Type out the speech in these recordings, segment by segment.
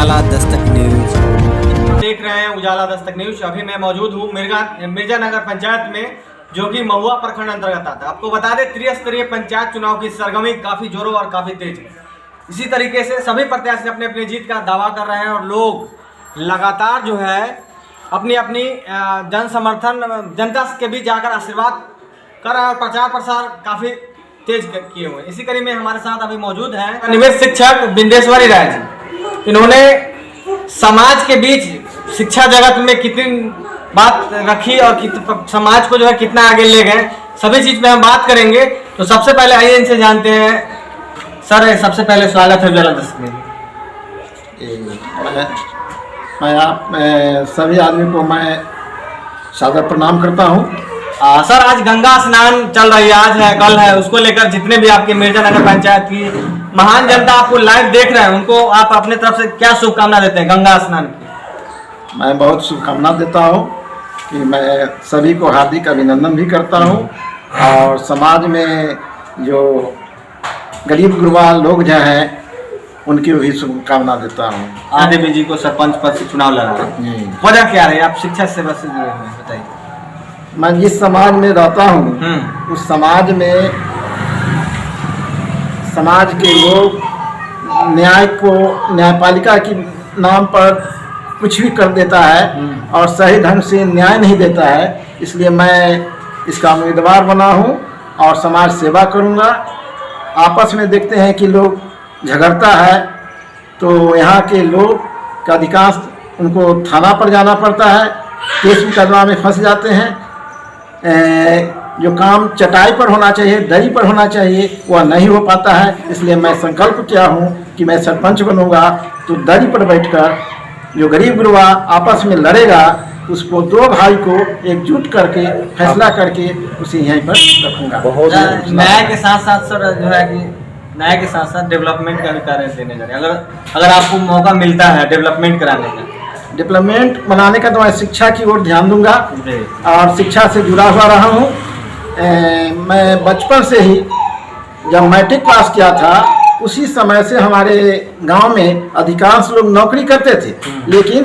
उजाला Dastak news देख रहे हैं उजाला दस्तक न्यूज। अभी मैं मौजूद हूँ मिर्जानगर पंचायत में, जो कि महुआ प्रखंड अंतर्गत आता है। आपको बता दें, त्रिस्तरीय पंचायत चुनाव की सरगर्मी काफी जोरों और काफी तेज है। इसी तरीके से सभी प्रत्याशी अपने अपनी जीत का दावा कर रहे हैं और लोग लगातार जो है अपनी अपनी जन समर्थन जनता के बीच जाकर आशीर्वाद कर रहे हैं और प्रचार प्रसार काफी तेज किए हुए हैं। इसी कड़ी में हमारे साथ अभी मौजूद हैं निवेश शिक्षक बिंदेश्वरी राय जी। इन्होंने समाज के बीच शिक्षा जगत में कितनी बात रखी और समाज को जो है कितना आगे ले गए, सभी चीज पे हम बात करेंगे। तो सबसे पहले आइए इनसे जानते हैं। सर, सबसे पहले स्वागत है उजाला दस्तक में। मैं आप सभी आदमी को मैं सादर प्रणाम करता हूँ। सर, आज गंगा स्नान चल रही है, आज है कल है, उसको लेकर जितने भी आपके मिर्जानगर पंचायत की महान जनता आपको लाइव देख रहे हैं, उनको आप अपने तरफ से क्या शुभकामना देते हैं गंगा स्नान की? मैं बहुत शुभकामना देता हूँ कि मैं सभी को हार्दिक अभिनंदन भी करता हूँ और समाज में जो गरीब गुरबा लोग जो हैं उनकी भी शुभकामना देता हूँ। देवी जी को सरपंच पद से चुनाव लड़ा है, वजह क्या है? आप शिक्षा सेवा से जुड़े हैं, बताइए। मैं जिस समाज में रहता हूँ उस समाज में समाज के लोग न्यायपालिका की नाम पर कुछ भी कर देता है और सही ढंग से न्याय नहीं देता है। इसलिए मैं इसका उम्मीदवार बना हूँ और समाज सेवा करूँगा। आपस में देखते हैं कि लोग झगड़ता है तो यहाँ के लोग का अधिकांश उनको थाना पर जाना पड़ता है, केस मुकदमा में फंस जाते हैं। जो काम चटाई पर होना चाहिए, दरी पर होना चाहिए, वह नहीं हो पाता है। इसलिए मैं संकल्प किया हूँ कि मैं सरपंच बनूंगा तो दरी पर बैठकर जो गरीब गुरबा आपस में लड़ेगा उसको दो भाई को एकजुट करके फैसला करके उसे यहीं पर रखूंगा। न्याय के साथ साथ सर जो है कि न्याय के साथ साथ डेवलपमेंट का भी कार्य देने जा रहे हैं। अगर आपको मौका मिलता है डेवलपमेंट कराने का, डेवलपमेंट बनाने का, तो मैं शिक्षा की ओर ध्यान दूंगा और शिक्षा से जुड़ा हुआ रहा हूँ। मैं बचपन से ही जब मैट्रिक पास किया था उसी समय से हमारे गांव में अधिकांश लोग नौकरी करते थे लेकिन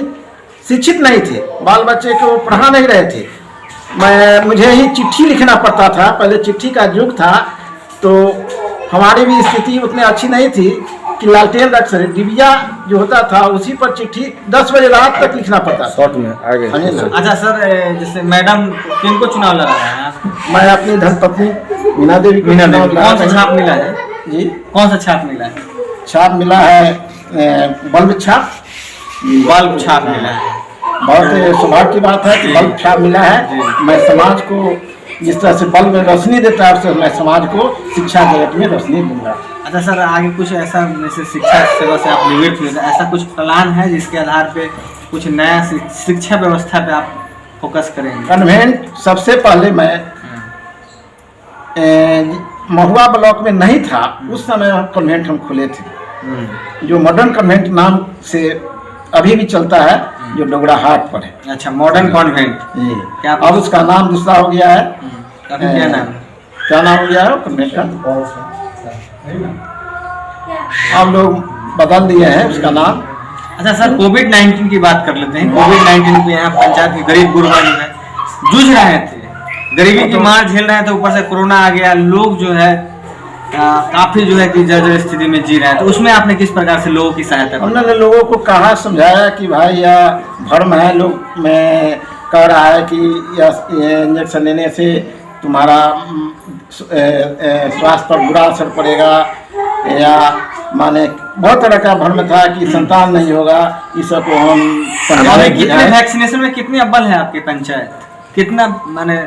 शिक्षित नहीं थे, बाल बच्चे को पढ़ा नहीं रहे थे। मुझे ही चिट्ठी लिखना पड़ता था, पहले चिट्ठी का युग था, तो हमारी भी स्थिति उतनी अच्छी नहीं थी कि लालटेन अक्षर डिबिया जो होता था उसी पर चिट्ठी 10 बजे रात तक लिखना पड़ता। शॉर्ट में आगे। अच्छा सर, जैसे मैडम किनको चुनाव लड़ा है? मैं अपनी धर्मपत्नी मीना देवी को। कौन सा छाप मिला है जी? कौन सा छाप मिला है? छाप मिला है बल्ब छाप। बल्ब छाप मिला है। बहुत सौभाग्य की बात है कि बल्ब छाप मिला है। मैं समाज को जिस तरह से बल्ब में रोशनी देता है उससे मैं समाज को शिक्षा जगत में रोशनी दूंगा। अच्छा सर, आगे कुछ ऐसा जैसे शिक्षा सेवा से आप निवृत्त हुए, ऐसा कुछ प्लान है जिसके आधार पे कुछ नया शिक्षा व्यवस्था पे आप फोकस करेंगे? कन्वेंट सबसे पहले मैं महुआ ब्लॉक में नहीं था उस समय कन्वेंट हम खोले थे, जो मॉडर्न कन्वेंट नाम से अभी भी चलता है, जो डोगरा हाट पर है। अच्छा, मॉडर्न कॉन्वेंट। क्या अब उसका नाम दूसरा हो गया है? क्या नाम? क्या नाम हो गया है कन्वेंट का? अब लोग बदल दिए हैं उसका नाम। अच्छा सर, कोविड-19 की बात कर लेते हैं। कोविड-19 में यहाँ पंचायत के गरीब गुरबा जो है जूझ रहे थे, गरीबी की मार झेल रहे हैं, तो ऊपर से कोरोना आ गया, लोग जो है काफी जो है कि जर्जर स्थिति में जी रहे हैं। तो उसमें आपने किस प्रकार से लोगों की सहायता? हमने लोगों को कहा, समझाया कि भाई यह भ्रम है, लोग में कह रहा है कि यह इंजेक्शन लेने से तुम्हारा स्वास्थ्य पर बुरा असर पड़ेगा, या माने बहुत तरह का भ्रम था कि संतान नहीं होगा। इस सब को हम समझाने की है। वैक्सीनेशन में कितनी अव्वल है आपकी पंचायत? कितना माने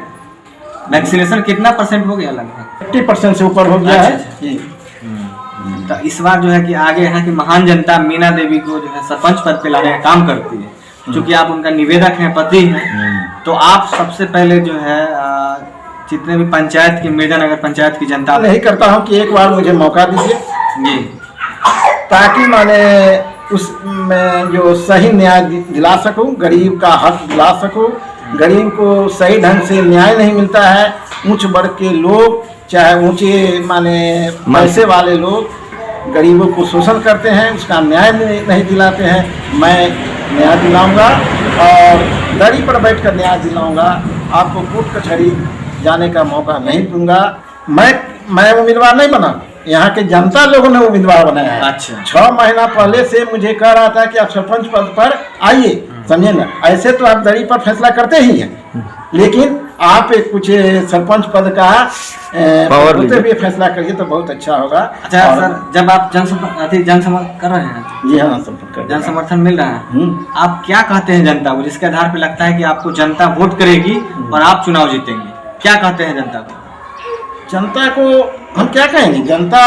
वैक्सीनेशन कितना परसेंट हो गया? लगभग 80% से ऊपर हो गया है। तो इस बार जो है कि आगे यहाँ की महान जनता मीना देवी को जो है सरपंच पद पे लाने का काम करती है, क्योंकि आप उनका निवेदक हैं, पति हैं। तो आप सबसे पहले जो है जितने भी पंचायत की मिर्जानगर पंचायत की जनता, नहीं करता हूँ कि एक बार मुझे मौका दीजिए जी, ताकि मैंने उसमें जो सही न्याय दिला सकूं, गरीब का हक दिला सकूं। गरीब को सही ढंग से न्याय नहीं मिलता है। उच्च वर्ग के लोग, चाहे ऊंचे माने पैसे वाले लोग, गरीबों को शोषण करते हैं, उसका न्याय नहीं दिलाते हैं। मैं न्याय दिलाऊंगा और दरी पर बैठकर न्याय दिलाऊंगा। आपको कोर्ट कचहरी जाने का मौका नहीं दूंगा। मैं उम्मीदवार नहीं बना, यहाँ के जनता लोगों ने उम्मीदवार बनाया है। अच्छा। 6 महीना पहले से मुझे कह रहा था कि आप सरपंच पद पर आइए, समझे ना। ऐसे तो आप दरी पर फैसला करते ही हैं, लेकिन आप एक कुछ सरपंच पद का पावर होते हुए फैसला करिए तो बहुत अच्छा होगा। अच्छा सर, जब आप जनसमर्थन कर रहे हैं, जी हाँ, संपर्क जन समर्थन मिल रहा है, आप क्या कहते हैं जनता को, जिसके आधार पर लगता है कि आपको जनता वोट करेगी और आप चुनाव जीतेंगे? क्या कहते हैं जनता को? जनता को हम क्या कहेंगे, जनता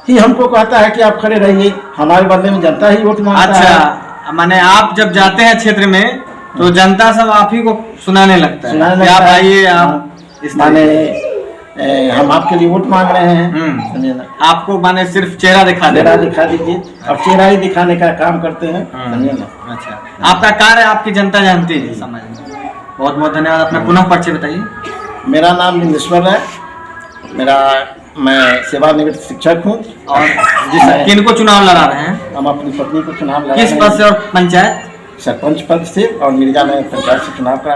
ही हमको कहता है कि आप खड़े रहिए, हमारे बदले में जनता ही वोट मांगता है। अच्छा, माने आप जब जाते हैं क्षेत्र में तो जनता सब आप ही को सुनाने लगता है कि आप आइए, आप इस माने हम आपके लिए वोट मांग रहे हैं, समझे ना। आपको माने सिर्फ चेहरा दिखा दे, चेहरा दिखा दीजिए, और चेहरा ही दिखाने का काम करते हैं, समझे ना। अच्छा, आपका कार्य आपकी जनता जानती है समझ में। बहुत बहुत धन्यवाद। अपना पुनः परिचय बताइए। मेरा नाम बिंदेश्वर है, मैं सेवानिवृत्त शिक्षक हूँ। और किनको चुनाव लड़ा रहे हैं? हम अपनी पत्नी को चुनाव लड़ा किस रहे पद हैं। से और पंचायत? सरपंच पद से और मिर्जा नगर पंचायत से चुनाव करा